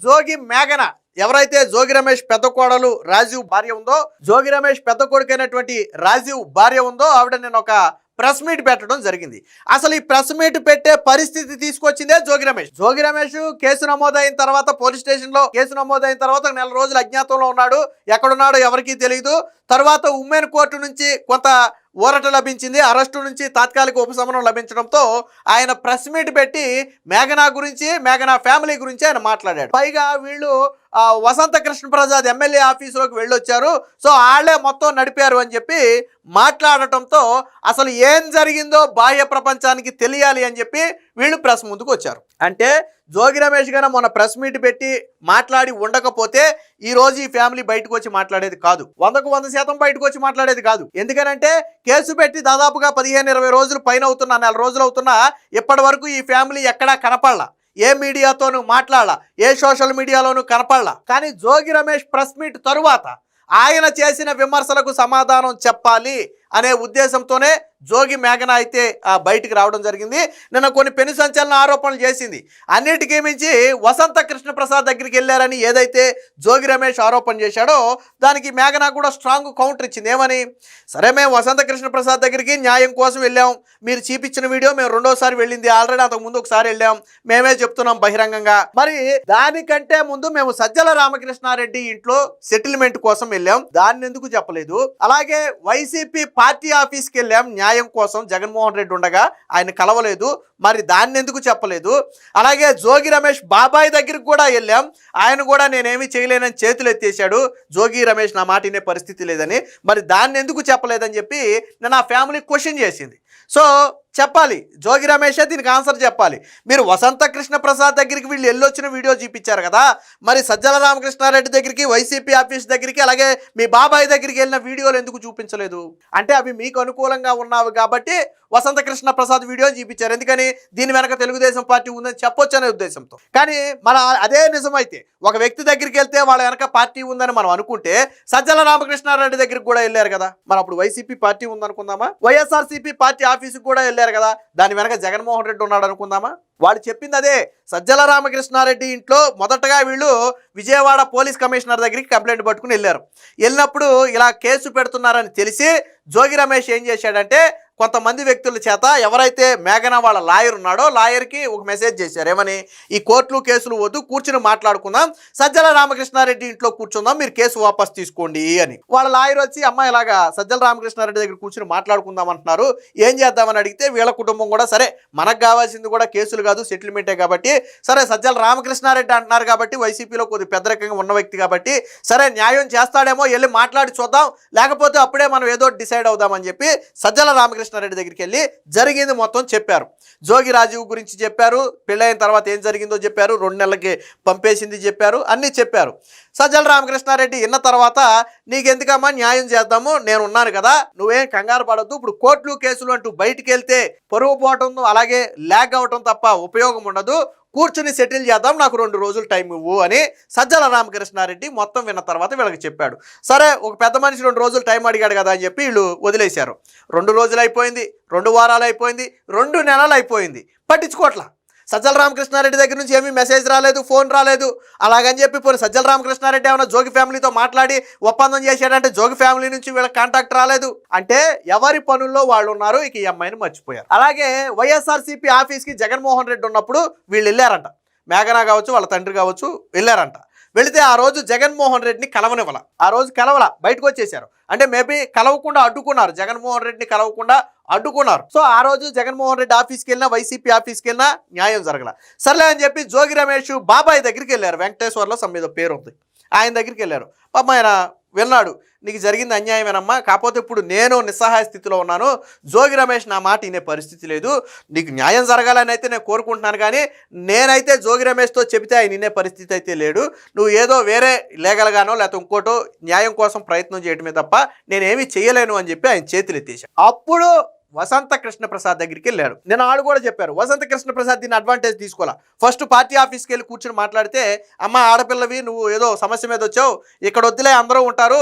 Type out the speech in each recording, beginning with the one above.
జోగి మేఘన ఎవరైతే జోగి రమేష్ పెద్ద కోడలు రాజీవ్ భార్య ఉందో, జోగి రమేష్ పెద్ద కొడుకైనటువంటి రాజీవ్ భార్య ఉందో, ఆవిడ నేను ఒక ప్రెస్ మీట్ పెట్టడం జరిగింది. అసలు ఈ ప్రెస్ మీట్ పెట్టే పరిస్థితి తీసుకొచ్చిందే జోగి రమేష్. జోగి రమేష్ కేసు నమోదైన తర్వాత పోలీస్ స్టేషన్ లో కేసు నమోదైన తర్వాత నెల రోజులు అజ్ఞాతంలో ఉన్నాడు. ఎక్కడున్నాడో ఎవరికీ తెలియదు. తర్వాత ఉమెన్ కోర్టు నుంచి కొంత ఊరట లభించింది. అరెస్టు నుంచి తాత్కాలిక ఉపశమనం లభించడంతో ఆయన ప్రెస్ మీట్ పెట్టి మేఘనా గురించి, మేఘనా ఫ్యామిలీ గురించి ఆయన మాట్లాడాడు. పైగా వీళ్ళు వసంత కృష్ణ ప్రసాద్ ఎమ్మెల్యే ఆఫీసులోకి వెళ్ళొచ్చారు, సో వాళ్ళే మొత్తం నడిపారు అని చెప్పి మాట్లాడటంతో అసలు ఏం జరిగిందో బాహ్య ప్రపంచానికి తెలియాలి అని చెప్పి వీళ్ళు ప్రెస్ ముందుకు వచ్చారు. అంటే జోగి రమేష్ గారు మొన్న ప్రెస్ మీట్ పెట్టి మాట్లాడి ఉండకపోతే ఈ రోజు ఈ ఫ్యామిలీ బయటకు వచ్చి మాట్లాడేది కాదు. 100% బయటకు వచ్చి మాట్లాడేది కాదు. ఎందుకనంటే కేసు పెట్టి దాదాపుగా 15-20 రోజులు పైన అవుతున్నా, నెల రోజులు అవుతున్నా ఇప్పటి వరకు ఈ ఫ్యామిలీ ఎక్కడా కనపడలా. ఏ మీడియాతోనూ మాట్లాడాల, ఏ సోషల్ మీడియాలోనూ కనపడలా. కానీ జోగి రమేష్ ప్రెస్ మీట్ తరువాత ఆయన చేసిన విమర్శలకు సమాధానం చెప్పాలి అనే ఉద్దేశంతోనే జోగి మేఘన అయితే బయటికి రావడం జరిగింది. నిన్న కొన్ని పెను సంచలన ఆరోపణలు చేసింది. అన్నిటికీ మించి వసంత కృష్ణ ప్రసాద్ దగ్గరికి వెళ్ళారని ఏదైతే జోగి రమేష్ ఆరోపణ చేశాడో దానికి మేఘన కూడా స్ట్రాంగ్ కౌంటర్ ఇచ్చింది. ఏమని? సరే, మేము వసంత కృష్ణ ప్రసాద్ దగ్గరికి న్యాయం కోసం వెళ్ళాం, మీరు చూపించిన వీడియో మేము రెండోసారి వెళ్ళింది, ఆల్రెడీ అంతకు ముందు ఒకసారి వెళ్ళాం, మేమే చెప్తున్నాం బహిరంగంగా. మరి దానికంటే ముందు మేము సజ్జల రామకృష్ణారెడ్డి ఇంట్లో సెటిల్మెంట్ కోసం వెళ్ళాం, దాన్ని ఎందుకు చెప్పలేదు? అలాగే వైసీపీ పార్టీ ఆఫీస్కి వెళ్ళాం న్యాయం కోసం, జగన్మోహన్ రెడ్డి ఉండగా ఆయన కలవలేదు, మరి దాన్ని ఎందుకు చెప్పలేదు? అలాగే జోగి రమేష్ బాబాయ్ దగ్గరికి కూడా వెళ్ళాం, ఆయన కూడా నేనేమి చేయలేనని చేతులు ఎత్తేసాడు, జోగి రమేష్ నా మాట వినే పరిస్థితి లేదని, మరి దాన్ని ఎందుకు చెప్పలేదని చెప్పి నేను ఆ ఫ్యామిలీ క్వశ్చన్ చేసింది. సో చెప్పాలి, జోగి రమేషే దీనికి ఆన్సర్ చెప్పాలి. మీరు వసంత కృష్ణ ప్రసాద్ దగ్గరికి వీళ్ళు వెళ్ళొచ్చిన వీడియో చూపించారు కదా, మరి సజ్జల రామకృష్ణారెడ్డి దగ్గరికి, వైసీపీ ఆఫీస్ దగ్గరికి, అలాగే మీ బాబాయ్ దగ్గరికి వెళ్ళిన వీడియోలు ఎందుకు చూపించలేదు? అంటే అవి మీకు అనుకూలంగా ఉన్నావు కాబట్టి వసంత కృష్ణ ప్రసాద్ వీడియో చూపించారు. ఎందుకని? దీని వెనక తెలుగుదేశం పార్టీ ఉందని చెప్పొచ్చు అనే ఉద్దేశంతో. కానీ మన అదే నిజమైతే ఒక వ్యక్తి దగ్గరికి వెళ్తే వాళ్ళ వెనక పార్టీ ఉందని మనం అనుకుంటే సజ్జల రామకృష్ణారెడ్డి దగ్గరికి కూడా వెళ్ళారు కదా, మరి అప్పుడు వైసీపీ పార్టీ ఉందనుకుందామా? వైఎస్ఆర్సీపీ పార్టీ ఆఫీసుకు కూడా వెళ్ళారు కదా, దాని వెనక జగన్మోహన్ రెడ్డి ఉన్నాడు అనుకుందామా? వాళ్ళు చెప్పింది అదే. సజ్జల రామకృష్ణారెడ్డి ఇంట్లో మొదటగా వీళ్ళు విజయవాడ పోలీస్ కమిషనర్ దగ్గరికి కంప్లైంట్ పట్టుకుని వెళ్ళారు. వెళ్ళినప్పుడు ఇలా కేసు పెడుతున్నారని తెలిసి జోగి రమేష్ ఏం చేశాడంటే కొంతమంది వ్యక్తుల చేత, ఎవరైతే మేఘన వాళ్ళ లాయర్ ఉన్నాడో లాయర్కి ఒక మెసేజ్ చేశారు. ఏమని? ఈ కోర్టులు కేసులు వద్దు, కూర్చుని మాట్లాడుకుందాం, సజ్జల రామకృష్ణారెడ్డి ఇంట్లో కూర్చుందాం, మీరు కేసు వాపస్ తీసుకోండి అని. వాళ్ళ లాయర్ వచ్చి అమ్మాయి ఇలాగా సజ్జల రామకృష్ణారెడ్డి దగ్గర కూర్చుని మాట్లాడుకుందాం అంటున్నారు, ఏం చేద్దామని అడిగితే వీళ్ళ కుటుంబం కూడా సరే మనకు కావాల్సింది కూడా కేసులు కాదు సెటిల్మెంటే కాబట్టి, సరే సజ్జల రామకృష్ణారెడ్డి అంటున్నారు కాబట్టి వైసీపీలో కొద్ది పెద్దరకంగా ఉన్న వ్యక్తి కాబట్టి సరే న్యాయం చేస్తాడేమో, వెళ్ళి మాట్లాడి చూద్దాం, లేకపోతే అప్పుడే మనం ఏదో డిసైడ్ అవుదామని చెప్పి సజ్జల రామకృష్ణారెడ్డి దగ్గరికి వెళ్ళి జరిగింది మొత్తం చెప్పారు. జోగి రాజీవ్ గురించి చెప్పారు, పెళ్ళైన తర్వాత ఏం జరిగిందో చెప్పారు, 2 నెలలకి పంపేసింది చెప్పారు, అన్నీ చెప్పారు. సజ్జల రామకృష్ణారెడ్డి విన్న తర్వాత నీకెందుకమ్మా, న్యాయం చేద్దాము, నేను ఉన్నాను కదా, నువ్వేం కంగారు పడద్దు, ఇప్పుడు కోర్టులు కేసులు అంటూ బయటికి వెళ్తే పరువు పోవటం అలాగే ల్యాగ్ అవటం తప్ప ఉపయోగం ఉండదు, కూర్చుని సెటిల్ చేద్దాం, నాకు 2 రోజులు టైం ఇవ్వు అని సజ్జల రామకృష్ణారెడ్డి మొత్తం విన్న తర్వాత వీళ్ళకి చెప్పాడు. సరే, ఒక పెద్ద మనిషి 2 రోజులు టైం అడిగాడు కదా అని చెప్పి వీళ్ళు వదిలేశారు. 2 రోజులు అయిపోయింది, 2 వారాలు అయిపోయింది, 2 నెలలు అయిపోయింది, పట్టించుకోవట్లా. సజ్జల రామకృష్ణారెడ్డి దగ్గర నుంచి ఏమీ మెసేజ్ రాలేదు, ఫోన్ రాలేదు. అలాగని చెప్పి పోనీ సజ్జల రామకృష్ణారెడ్డి ఏమైనా జోగి ఫ్యామిలీతో మాట్లాడి ఒప్పందం చేశాడంటే జోగి ఫ్యామిలీ నుంచి వీళ్ళకి కాంటాక్ట్ రాలేదు. అంటే ఎవరి పనుల్లో వాళ్ళు ఉన్నారు, ఇక ఈ అమ్మాయిని మర్చిపోయారు. అలాగే వైఎస్ఆర్సీపీ ఆఫీస్కి జగన్మోహన్ రెడ్డి ఉన్నప్పుడు వీళ్ళు వెళ్ళారంట, మేఘనా కావచ్చు వాళ్ళ తండ్రి కావచ్చు వెళ్ళారంట. వెళితే ఆ రోజు జగన్మోహన్ రెడ్డిని కలవనివ్వాల, ఆ రోజు కలవల, బయటకు వచ్చేసారు. అంటే మేబీ కలవకుండా అడ్డుకున్నారు, జగన్మోహన్ రెడ్డిని కలవకుండా అడ్డుకున్నారు. సో ఆ రోజు జగన్మోహన్ రెడ్డి ఆఫీస్కి వెళ్ళినా, వైసీపీ ఆఫీస్కి వెళ్ళినా న్యాయం జరగల. సర్లే అని చెప్పి జోగి రమేష్ బాబాయ్ దగ్గరికి వెళ్ళారు, వెంకటేశ్వర్లో సమ్ మీద పేరు ఉంది, ఆయన దగ్గరికి వెళ్ళారు. పాప ఆయన విన్నాడు, నీకు జరిగింది అన్యాయమేనమ్మా, కాకపోతే ఇప్పుడు నేను నిస్సహాయ స్థితిలో ఉన్నాను, జోగి రమేష్ నా మాట వినే పరిస్థితి లేదు, నీకు న్యాయం జరగాలని అయితే నేను కోరుకుంటున్నాను, కానీ నేనైతే జోగి రమేష్తో చెబితే ఆయన వినే పరిస్థితి అయితే లేడు, నువ్వు ఏదో వేరే లీగల్గానో లేకపోతే ఇంకోటో న్యాయం కోసం ప్రయత్నం చేయడమే తప్ప నేనేమీ చేయలేను అని చెప్పి ఆయన చేతులు ఎత్తేశాడు. అప్పుడు వసంత కృష్ణ ప్రసాద్ దగ్గరికి వెళ్ళాడు. నేను ఆడు కూడా చెప్పారు, వసంత కృష్ణ ప్రసాద్ దీన్ని అడ్వాంటేజ్ తీసుకోవాలా, ఫస్ట్ పార్టీ ఆఫీస్కి వెళ్ళి కూర్చొని మాట్లాడితే, అమ్మ ఆడపిల్లవి, నువ్వు ఏదో సమస్య మీద వచ్చావు, ఇక్కడ వద్దులే అందరూ ఉంటారు,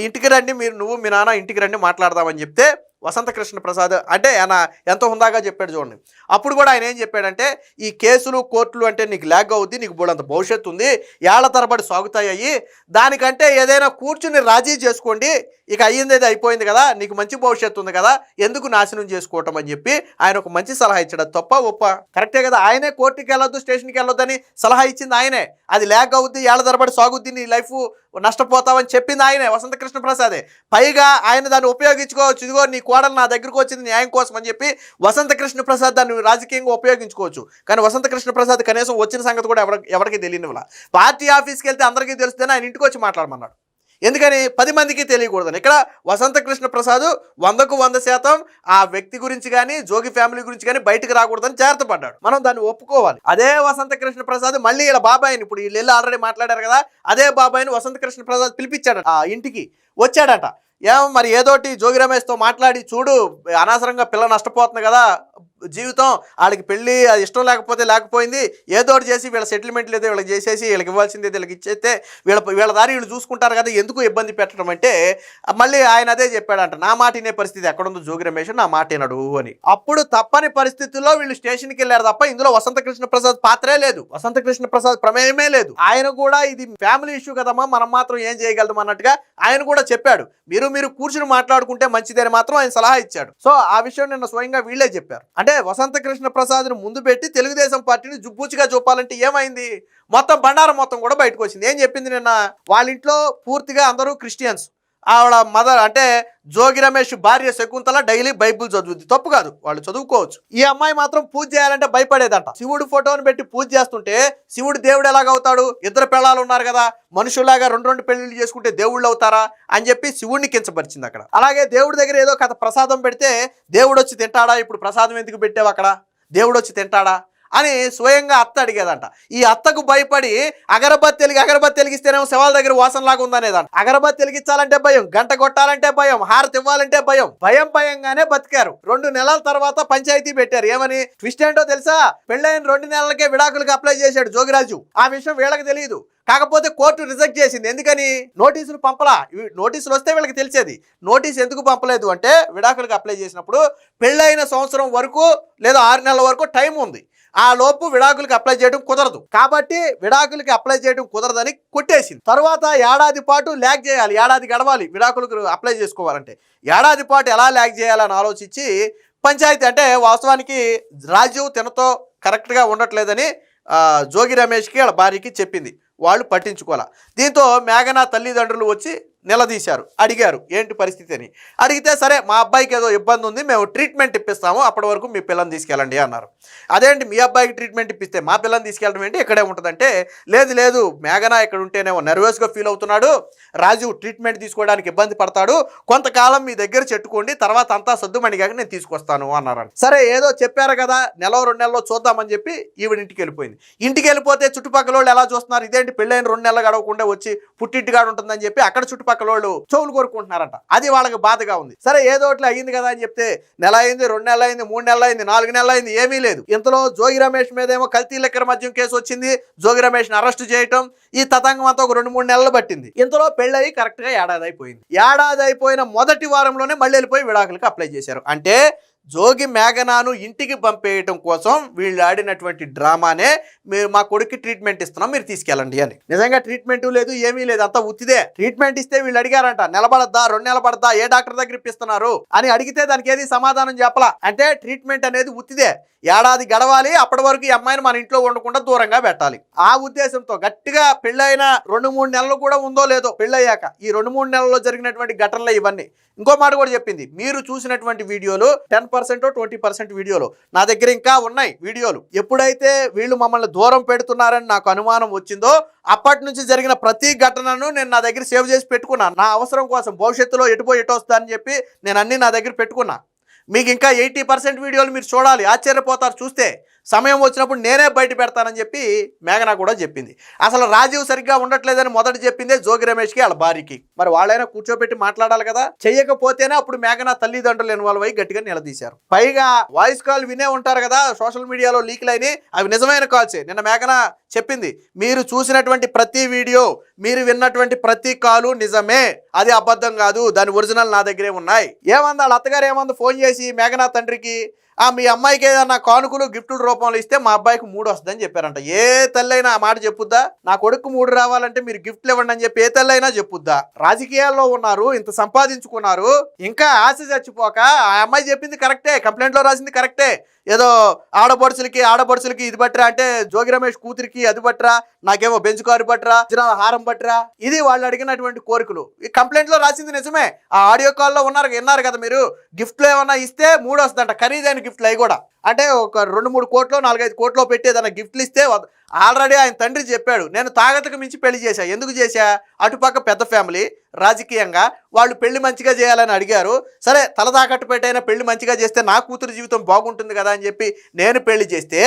ఇంటికి రండి, మీరు నువ్వు మీ నాన్న ఇంటికి రండి మాట్లాడదామని చెప్తే వసంత కృష్ణ ప్రసాద్ అంటే ఆయన ఎంతో హుందాగా చెప్పాడు చూడండి. అప్పుడు కూడా ఆయన ఏం చెప్పాడంటే, ఈ కేసులు కోర్టులు అంటే నీకు ల్యాగ్ అవుద్ది, నీకు బోడంత భవిష్యత్తు ఉంది, ఏళ్ల తరబడి సాగుతాయి, దానికంటే ఏదైనా కూర్చుని రాజీ చేసుకోండి, ఇక అయ్యింది అయిపోయింది కదా, నీకు మంచి భవిష్యత్తు ఉంది కదా, ఎందుకు నాశనం చేసుకోవటం అని చెప్పి ఆయన ఒక మంచి సలహా ఇచ్చాడు. అది తప్ప ఒప్ప? కరెక్టే కదా. ఆయనే కోర్టుకి వెళ్ళొద్దు, స్టేషన్కి వెళ్ళొద్దని సలహా ఇచ్చింది ఆయనే. అది ల్యాగ్ అవుద్ది, ఏళ్ల తరబడి సాగుద్ది, నీ లైఫ్ నష్టపోతావని చెప్పింది ఆయనే, వసంత కృష్ణ ప్రసాదే. పైగా ఆయన దాన్ని ఉపయోగించుకోవచ్చు, ఇదిగో నీ కోడలు నా దగ్గరకు వచ్చింది న్యాయం కోసం అని చెప్పి వసంత కృష్ణ ప్రసాద్ దాన్ని రాజకీయంగా ఉపయోగించుకోవచ్చు. కానీ వసంత కృష్ణ ప్రసాద్ కనీసం వచ్చిన సంగతి కూడా ఎవరికి తెలియని వల్ల పార్టీ ఆఫీస్కి వెళ్తే అందరికీ తెలుస్తేనే ఆయన ఇంటికి వచ్చి మాట్లాడమన్నాడు. ఎందుకని? 10 మందికి తెలియకూడదని. ఇక్కడ వసంత కృష్ణ ప్రసాద్ 100కు 100% ఆ వ్యక్తి గురించి కానీ జోగి ఫ్యామిలీ గురించి కానీ బయటకు రాకూడదని జాగ్రత్త పడ్డాడు. మనం దాన్ని ఒప్పుకోవాలి. అదే వసంత కృష్ణ ప్రసాద్ మళ్ళీ ఇలా బాబాయిని, ఇప్పుడు వీళ్ళు ఆల్రెడీ మాట్లాడారు కదా, అదే బాబాయిని వసంత కృష్ణ ప్రసాద్ పిలిపించాడట, ఆ ఇంటికి వచ్చాడట. మరి ఏదోటి జోగి రమేష్తో మాట్లాడి, చూడు అనవసరంగా పిల్ల నష్టపోతుంది కదా, జీవితం వాళ్ళకి పెళ్ళి అది ఇష్టం లేకపోయింది, ఏదోటి చేసి వీళ్ళ సెటిల్మెంట్ లేదో వీళ్ళకి చేసేసి వీళ్ళకి ఇవ్వాల్సింది వీళ్ళకి ఇచ్చేస్తే వీళ్ళ దారి వీళ్ళు చూసుకుంటారు కదా, ఎందుకు ఇబ్బంది పెట్టడం అంటే మళ్ళీ ఆయన అదే చెప్పాడంట, నా మాట వినే పరిస్థితి ఎక్కడుందో జోగి రమేష్, నా మాట వినడు అని. అప్పుడు తప్పని పరిస్థితుల్లో వీళ్ళు స్టేషన్కి వెళ్ళారు తప్ప ఇందులో వసంత కృష్ణ ప్రసాద్ పాత్రే లేదు, వసంత కృష్ణ ప్రసాద్ ప్రమేయమే లేదు. ఆయన కూడా ఇది ఫ్యామిలీ ఇష్యూ కదమ్మా, మనం మాత్రం ఏం చేయగలదు అన్నట్టుగా ఆయన కూడా చెప్పాడు. మీరు కూర్చుని మాట్లాడుకుంటే మంచిదని మాత్రం ఆయన సలహా ఇచ్చాడు. సో ఆ విషయం నిన్న స్వయంగా వీళ్ళే చెప్పారు. అంటే వసంత కృష్ణ ప్రసాద్ను ముందు పెట్టి తెలుగుదేశం పార్టీని జుబ్బూచిగా చూపాలంటే ఏమైంది? మొత్తం బండారం మొత్తం కూడా బయటకు వచ్చింది. ఏం చెప్పింది నిన్న? వాళ్ళ ఇంట్లో పూర్తిగా అందరూ క్రిస్టియన్స్, ఆవిడ మదర్ అంటే జోగి రమేష్ భార్య శకుంతల డైలీ బైబుల్ చదువుద్ది, తప్పు కాదు, వాళ్ళు చదువుకోవచ్చు. ఈ అమ్మాయి మాత్రం పూజ చేయాలంటే భయపడేదంట. శివుడు ఫోటోని పెట్టి పూజ చేస్తుంటే శివుడు దేవుడు ఎలాగవుతాడు? 2 పెళ్ళాలు ఉన్నారు కదా, మనుషులాగా 2 పెళ్లిళ్ళు చేసుకుంటే దేవుళ్ళు అవుతారా అని చెప్పి శివుడిని కించపరిచింది అక్కడ. అలాగే దేవుడి దగ్గర ఏదో కథ ప్రసాదం పెడితే దేవుడు వచ్చి తింటాడా? ఇప్పుడు ప్రసాదం ఎందుకు పెట్టావు అక్కడ, దేవుడు వచ్చి తింటాడా అని స్వయంగా అత్త అడిగేదంట. ఈ అత్తకు భయపడి అగరబత్తి వెలిగిస్తేనేమో శవాల దగ్గర వాసనలాగా ఉందనేదంట. అగరబత్తి వెలిగించాలంటే భయం, గంట కొట్టాలంటే భయం, హారతి ఇవ్వాలంటే భయంగానే బతికారు. 2 నెలల తర్వాత పంచాయతీ పెట్టారు. ఏమని? ట్విస్ట్ ఏంటో తెలుసా? పెళ్ళైన 2 నెలలకే విడాకులకు అప్లై చేశాడు జోగిరాజు. ఆ విషయం వీళ్ళకి తెలియదు. కాకపోతే కోర్టు రిజెక్ట్ చేసింది. ఎందుకని? నోటీసులు పంపలా. నోటీసులు వస్తే వీళ్ళకి తెలిసేది. నోటీస్ ఎందుకు పంపలేదు అంటే, విడాకులకు అప్లై చేసినప్పుడు పెళ్ళైన సంవత్సరం వరకు లేదా 6 నెలల వరకు టైం ఉంది, ఆ లోపు విడాకులకి అప్లై చేయడం కుదరదు, కాబట్టి విడాకులకి అప్లై చేయడం కుదరదని కొట్టేసింది. తర్వాత ఏడాది పాటు ల్యాగ్ చేయాలి, ఏడాది గడవాలి విడాకులకు అప్లై చేసుకోవాలంటే. ఏడాది పాటు ఎలా ల్యాగ్ చేయాలని ఆలోచించి పంచాయతీ అంటే వాస్తవానికి రాజీవ్ తినతో కరెక్ట్గా ఉండట్లేదని జోగి రమేష్కి వాళ్ళ భార్యకి చెప్పింది. వాళ్ళు పట్టించుకోవాలా. దీంతో మేఘనా తల్లిదండ్రులు వచ్చి నిలదీశారు, అడిగారు ఏంటి పరిస్థితి అని. అడిగితే సరే మా అబ్బాయికి ఏదో ఇబ్బంది ఉంది, మేము ట్రీట్మెంట్ ఇప్పిస్తాము, అప్పటి వరకు మీ పిల్లని తీసుకెళ్ళండి అన్నారు. అదేంటి మీ అబ్బాయికి ట్రీట్మెంట్ ఇప్పిస్తే మా పిల్లని తీసుకెళ్ళడం ఏంటి, ఇక్కడే ఉంటుందంటే, లేదు మేఘనా ఇక్కడ ఉంటేనేమో నర్వస్గా ఫీల్ అవుతున్నాడు, రాజు ట్రీట్మెంట్ తీసుకోవడానికి ఇబ్బంది పడతాడు, కొంతకాలం మీ దగ్గర చెట్టుకోండి, తర్వాత అంతా సద్దుమణిగాక నేను తీసుకొస్తాను అన్నారు. సరే ఏదో చెప్పారు కదా, 1-2 నెలల్లో చూద్దామని చెప్పి ఈవిడ ఇంటికి వెళ్ళిపోయింది. ఇంటికి వెళ్ళిపోతే చుట్టుపక్కల వాళ్ళు ఎలా చూస్తున్నారు, ఇదేంటి పెళ్ళైన 2 నెలలు గడవకుండా వచ్చి పుట్టింటిగాడు ఉంటుందని చెప్పి అక్కడ చుట్టుపక్కల వాళ్ళు చెవులు కోరుకుంటున్నారంట. అది వాళ్ళకి బాధగా ఉంది. సరే ఏదోట్లా అయ్యింది కదా అని చెప్తే, నెల అయింది, 2 నెలలు అయింది, 3 నెలలు అయింది, 4 నెలలు అయింది, ఏమీ లేదు. ఇంతలో జోగి రమేష్ మీద ఏమో కల్తీ లెక్కర మద్యం కేసు వచ్చింది, జోగి రమేష్ని అరెస్ట్ చేయటం, ఈ తతంగం అంతా ఒక 2-3 నెలలు పట్టింది. ఇంతలో పెళ్ళయి కరెక్ట్గా ఏడాది అయిపోయింది. ఏడాది అయిపోయిన మొదటి వారంలోనే మళ్ళీ వెళ్ళిపోయి విడాకులకు అప్లై చేశారు. అంటే జోగి మేఘనాను ఇంటికి పంపేయటం కోసం వీళ్ళు ఆడినటువంటి డ్రామానే, మీరు మా కొడుక్కి ట్రీట్మెంట్ ఇస్తున్నాం మీరు తీసుకెళ్ళండి అని. నిజంగా ట్రీట్మెంట్ లేదు, ఏమీ లేదు, అంతా ఉత్తిదే. ట్రీట్మెంట్ ఇస్తే వీళ్ళు అడిగారంట, నిలబడద్దా, 2 నెలలు పడద్దా, ఏ డాక్టర్ దగ్గర ఇప్పిస్తున్నారు అని అడిగితే దానికి ఏది సమాధానం చెప్పలా. అంటే ట్రీట్మెంట్ అనేది ఉత్తిదే, ఏడాది గడవాలి, అప్పటి వరకు ఈ అమ్మాయిని మన ఇంట్లో ఉండకుండా దూరంగా పెట్టాలి. ఆ ఉద్దేశంతో గట్టిగా పెళ్ళైన 2-3 నెలలు కూడా ఉందో లేదో పెళ్ళయ్యాక ఈ 2-3 నెలల్లో జరిగినటువంటి ఘటనలు ఇవన్నీ. ఇంకో మాట కూడా చెప్పింది, మీరు చూసినటువంటి వీడియోలు 10% 20% వీడియోలు నా దగ్గర ఇంకా ఉన్నాయి వీడియోలు. ఎప్పుడైతే వీళ్ళు మమ్మల్ని దూరం పెడుతున్నారని నాకు అనుమానం వచ్చిందో అప్పటి నుంచి జరిగిన ప్రతి ఘటనను నేను నా దగ్గర సేవ్ చేసి పెట్టుకున్నాను. నా అవసరం కోసం భవిష్యత్తులో ఎటుపోయి ఎటు వస్తుందని చెప్పి నేను అన్నీ నా దగ్గర పెట్టుకున్నా. మీకు ఇంకా 80% వీడియోలు మీరు చూడాలి, ఆశ్చర్యపోతారు చూస్తే. సమయం వచ్చినప్పుడు నేనే బయట పెడతానని చెప్పి మేఘనా కూడా చెప్పింది. అసలు రాజీవ్ సరిగ్గా ఉండట్లేదని మొదట చెప్పిందే జోగి రమేష్కి వాళ్ళ భార్యకి. మరి వాళ్ళైనా కూర్చోబెట్టి మాట్లాడాలి కదా. చెయ్యకపోతేనే అప్పుడు మేఘనా తల్లిదండ్రులు ఇన్వాల్వ్ అయ్యి గట్టిగా నిలదీశారు. పైగా వాయిస్ కాల్ వినే ఉంటారు కదా, సోషల్ మీడియాలో లీక్లు అయినాయి, అవి నిజమైన కాల్సే. నిన్న మేఘనా చెప్పింది, మీరు చూసినటువంటి ప్రతి వీడియో, మీరు విన్నటువంటి ప్రతి కాలు నిజమే, అది అబద్ధం కాదు, దాని ఒరిజినల్ నా దగ్గరే ఉన్నాయి. ఏమంది వాళ్ళ అత్తగారు ఏమంది ఫోన్ చేసి మేఘనా తండ్రికి, మీ అమ్మాయికి ఏదన్నా కానుకలు గిఫ్టుల రూపంలో ఇస్తే మా అబ్బాయికి 3 వస్తుందని చెప్పారంట. ఏ తల్లైనా ఆ మాట చెప్పుద్దా? నా కొడుకు 3 రావాలంటే మీరు గిఫ్ట్లు ఇవ్వండి అని చెప్పి ఏ తల్లైనా చెప్పుద్దా? రాజకీయాల్లో ఉన్నారు, ఇంత సంపాదించుకున్నారు, ఇంకా ఆశ చచ్చిపోక ఆ అమ్మాయి చెప్పింది కరెక్టే, కంప్లైంట్లో రాసింది కరెక్టే. ఏదో ఆడపడుచులకి ఇది బట్రా అంటే జోగి రమేష్ కూతురికి అది బట్రా, నాకేమో బెంచ్ కారు బట్రా, హారం బట్రా, ఇది వాళ్ళు అడిగినటువంటి కోరికలు. ఈ కంప్లైంట్లో రాసింది నిజమే. ఆ ఆడియో కాల్లో విన్నారు కదా మీరు, గిఫ్ట్లు ఏమన్నా ఇస్తే 3 వస్తుందంట, ఖరీదైన గిఫ్ట్లు అవి కూడా. అంటే ఒక 2-3 కోట్లు 4-5 కోట్లు పెట్టి ఏదైనా గిఫ్ట్లు ఇస్తే ఆల్రెడీ ఆయన తండ్రి చెప్పాడు, నేను తాగతకు మించి పెళ్లి చేశా. ఎందుకు చేశా? అటుపక్క పెద్ద ఫ్యామిలీ, రాజకీయంగా వాళ్ళు పెళ్లి మంచిగా చేయాలని అడిగారు. సరే తల తాకట్టు పెట్టైనా పెళ్లి మంచిగా చేస్తే నా కూతురు జీవితం బాగుంటుంది కదా అని చెప్పి నేను పెళ్లి చేస్తే